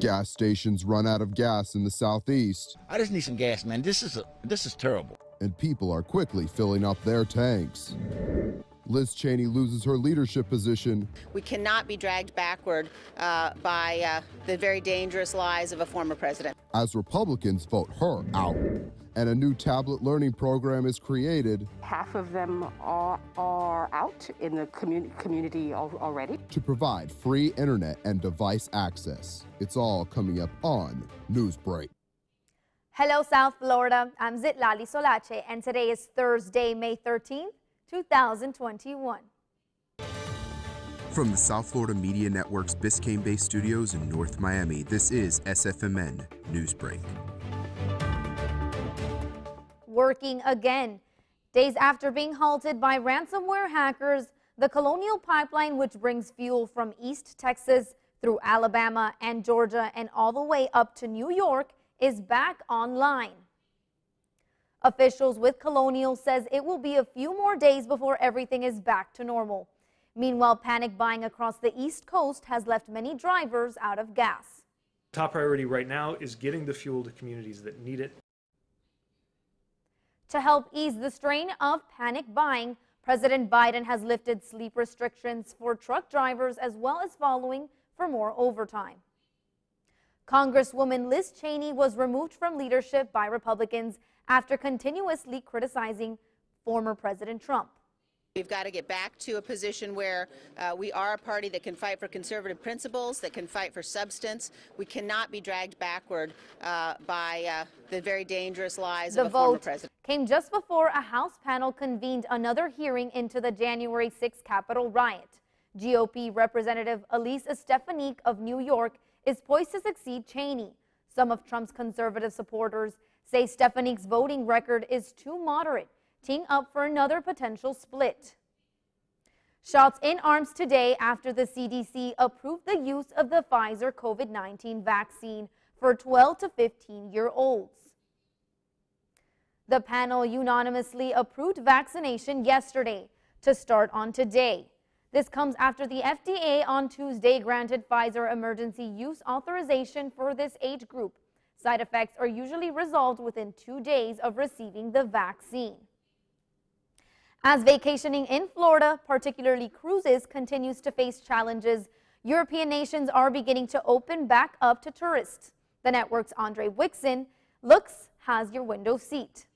Gas stations run out of gas in the southeast. I just need some gas, man. This is terrible. And people are quickly filling up their tanks. Liz Cheney loses her leadership position. We cannot be dragged backward by the very dangerous lies of a former president. As Republicans vote her out. And a new tablet learning program is created. Half of them are out in the community already. To provide free internet and device access. It's all coming up on Newsbreak. Hello, South Florida. I'm Zitlali Solache, and today is Thursday, May 13th, 2021. From the South Florida Media Network's Biscayne-based studios in North Miami, this is SFMN Newsbreak. Working again. Days after being halted by ransomware hackers, the Colonial Pipeline, which brings fuel from East Texas through Alabama and Georgia and all the way up to New York, is back online. Officials with Colonial says it will be a few more days before everything is back to normal. Meanwhile, panic buying across the East Coast has left many drivers out of gas. Top priority right now is getting the fuel to communities that need it. To help ease the strain of panic buying, President Biden has lifted sleep restrictions for truck drivers as well as following for more overtime. Congresswoman Liz Cheney was removed from leadership by Republicans after continuously criticizing former President Trump. We've got to get back to a position where we are a party that can fight for conservative principles, that can fight for substance. We cannot be dragged backward by the very dangerous lies of a former president. The vote came just before a House panel convened another hearing into the January 6th Capitol riot. GOP Representative Elise Stefanik of New York is poised to succeed Cheney. Some of Trump's conservative supporters say Stefanik's voting record is too moderate, teeing up for another potential split. Shots in arms today after the CDC approved the use of the Pfizer COVID-19 vaccine for 12 to 15-year-olds. The panel unanimously approved vaccination yesterday to start on today. This comes after the FDA on Tuesday granted Pfizer emergency use authorization for this age group. Side effects are usually resolved within 2 days of receiving the vaccine. As vacationing in Florida, particularly cruises, continues to face challenges, European nations are beginning to open back up to tourists. The network's Andre Wixon has your window seat.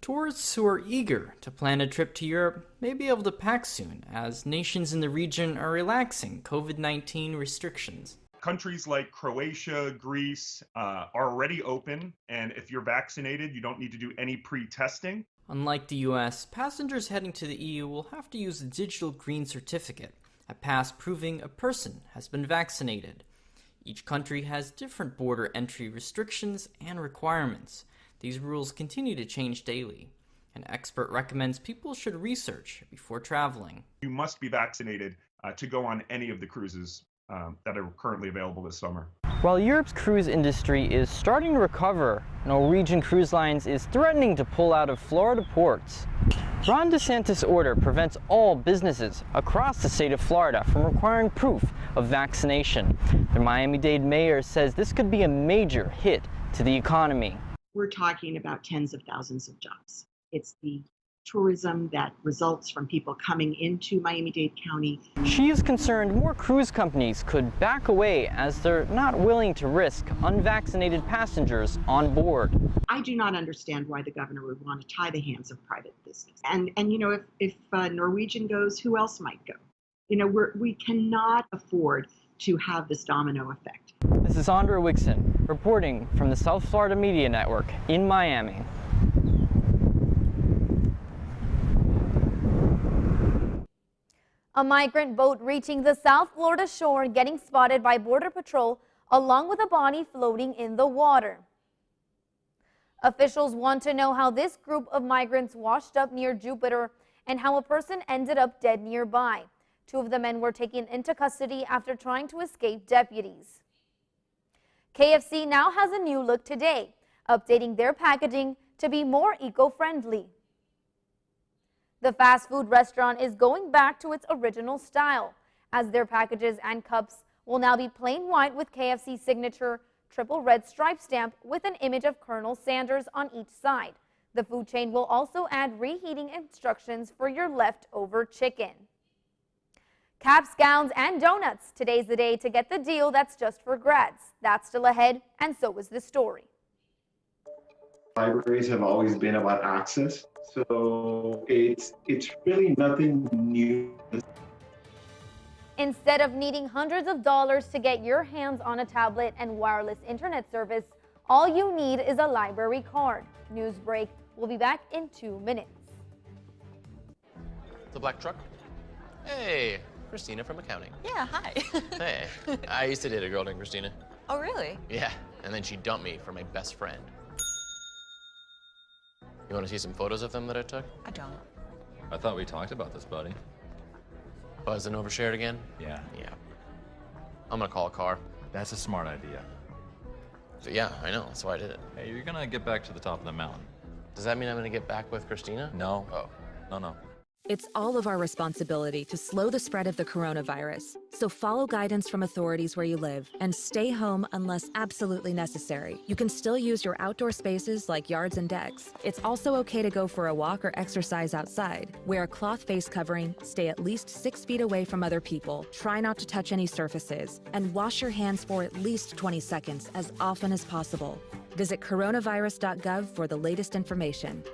Tourists who are eager to plan a trip to Europe may be able to pack soon, as nations in the region are relaxing COVID-19 restrictions. Countries like Croatia, Greece are already open, and if you're vaccinated, you don't need to do any pre-testing. Unlike the US, passengers heading to the EU will have to use a digital green certificate, a pass proving a person has been vaccinated. Each country has different border entry restrictions and requirements. These rules continue to change daily. An expert recommends people should research before traveling. You must be vaccinated to go on any of the cruises that are currently available this summer. While Europe's cruise industry is starting to recover, Norwegian Cruise Lines is threatening to pull out of Florida ports. Ron DeSantis' order prevents all businesses across the state of Florida from requiring proof of vaccination. The Miami-Dade mayor says this could be a major hit to the economy. We're talking about tens of thousands of jobs. It's the tourism that results from people coming into Miami-Dade County. She is concerned more cruise companies could back away as they're not willing to risk unvaccinated passengers on board. I do not understand why the governor would want to tie the hands of private business. And you know, if Norwegian goes, who else might go? You know, we cannot afford to have this domino effect. This is Andre Wixon reporting from the South Florida Media Network in Miami. A migrant boat reaching the South Florida shore getting spotted by Border Patrol along with a body floating in the water. Officials want to know how this group of migrants washed up near Jupiter and how a person ended up dead nearby. 2 of the men were taken into custody after trying to escape deputies. KFC now has a new look today, updating their packaging to be more eco-friendly. The fast food restaurant is going back to its original style, as their packages and cups will now be plain white with KFC signature triple red stripe stamp with an image of Colonel Sanders on each side. The food chain will also add reheating instructions for your leftover chicken. Caps, gowns, and donuts. Today's the day to get the deal that's just for grads. That's still ahead, and so is the story. Libraries have always been about access, so it's really nothing new. Instead of needing hundreds of dollars to get your hands on a tablet and wireless internet service, all you need is a library card. Newsbreak will be back in 2 minutes. The black truck? Hey, Christina from accounting. Yeah, hi. Hey, I used to date a girl named Christina. Oh, really? Yeah, and then she dumped me for my best friend. You want to see some photos of them that I took? I don't. I thought we talked about this, buddy. Buzzed and overshared again? Yeah. Yeah. I'm gonna call a car. That's a smart idea. So, yeah, I know, that's why I did it. Hey, you're gonna get back to the top of the mountain. Does that mean I'm gonna get back with Christina? No. Oh. No. It's all of our responsibility to slow the spread of the coronavirus. So follow guidance from authorities where you live and stay home unless absolutely necessary. You can still use your outdoor spaces like yards and decks. It's also okay to go for a walk or exercise outside. Wear a cloth face covering, stay at least 6 feet away from other people, try not to touch any surfaces, and wash your hands for at least 20 seconds as often as possible. Visit coronavirus.gov for the latest information.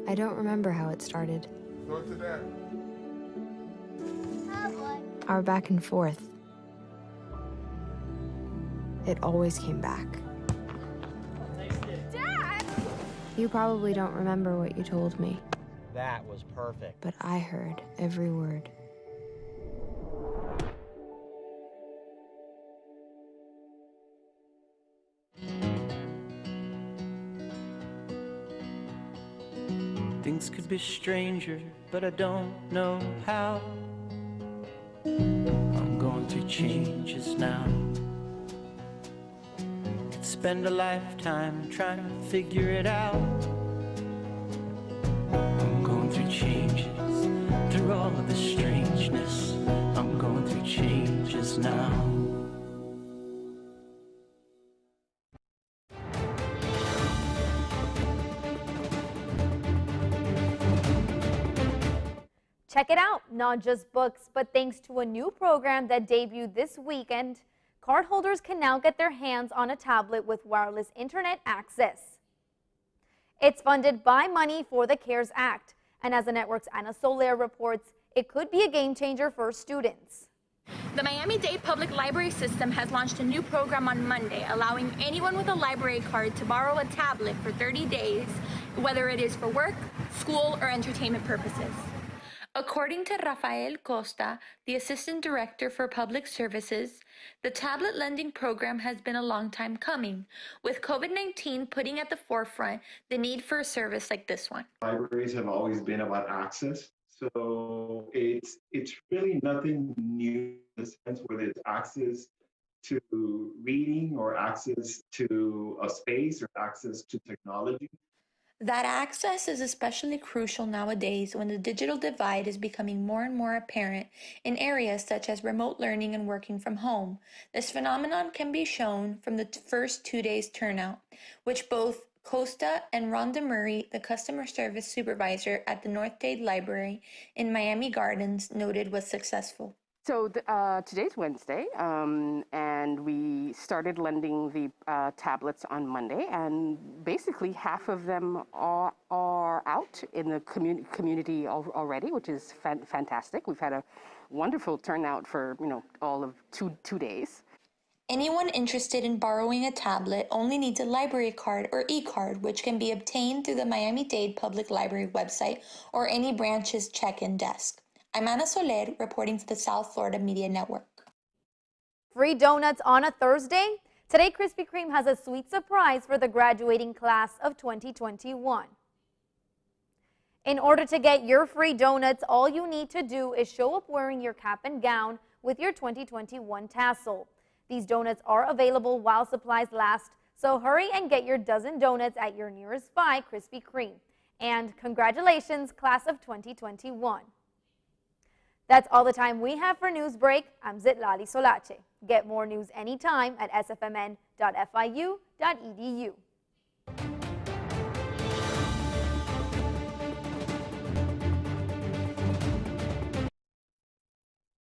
I don't remember how it started. Go to that. Our back and forth. It always came back. Dad! You probably don't remember what you told me, That was perfect. but I heard every word. Things could be stranger, but I don't know how. I'm going through changes now. Could spend a lifetime trying to figure it out. I'm going through changes, through all of the strangeness. I'm going through changes now. Check it out, not just books, but thanks to a new program that debuted this weekend, cardholders can now get their hands on a tablet with wireless internet access. It's funded by money for the CARES Act, and as the network's Anna Soler reports, it could be a game changer for students. The Miami-Dade Public Library System has launched a new program on Monday, allowing anyone with a library card to borrow a tablet for 30 days, whether it is for work, school, or entertainment purposes. According to Rafael Costa, the Assistant Director for Public Services, the tablet lending program has been a long time coming, with COVID-19 putting at the forefront the need for a service like this one. Libraries have always been about access, so it's really nothing new in the sense whether it's access to reading or access to a space or access to technology. That access is especially crucial nowadays when the digital divide is becoming more and more apparent in areas such as remote learning and working from home. This phenomenon can be shown from the first 2 days turnout, which both Costa and Rhonda Murray, the customer service supervisor at the North Dade Library in Miami Gardens, noted was successful. So today's Wednesday, and we started lending the tablets on Monday, and basically half of them are out in the community already, which is fantastic. We've had a wonderful turnout for all of two days. Anyone interested in borrowing a tablet only needs a library card or e-card, which can be obtained through the Miami-Dade Public Library website or any branch's check-in desk. I'm Anna Soler, reporting for the South Florida Media Network. Free donuts on a Thursday? Today, Krispy Kreme has a sweet surprise for the graduating class of 2021. In order to get your free donuts, all you need to do is show up wearing your cap and gown with your 2021 tassel. These donuts are available while supplies last, so hurry and get your dozen donuts at your nearest by Krispy Kreme. And congratulations, class of 2021. That's all the time we have for Newsbreak. I'm Zitlali Solache. Get more news anytime at sfmn.fiu.edu.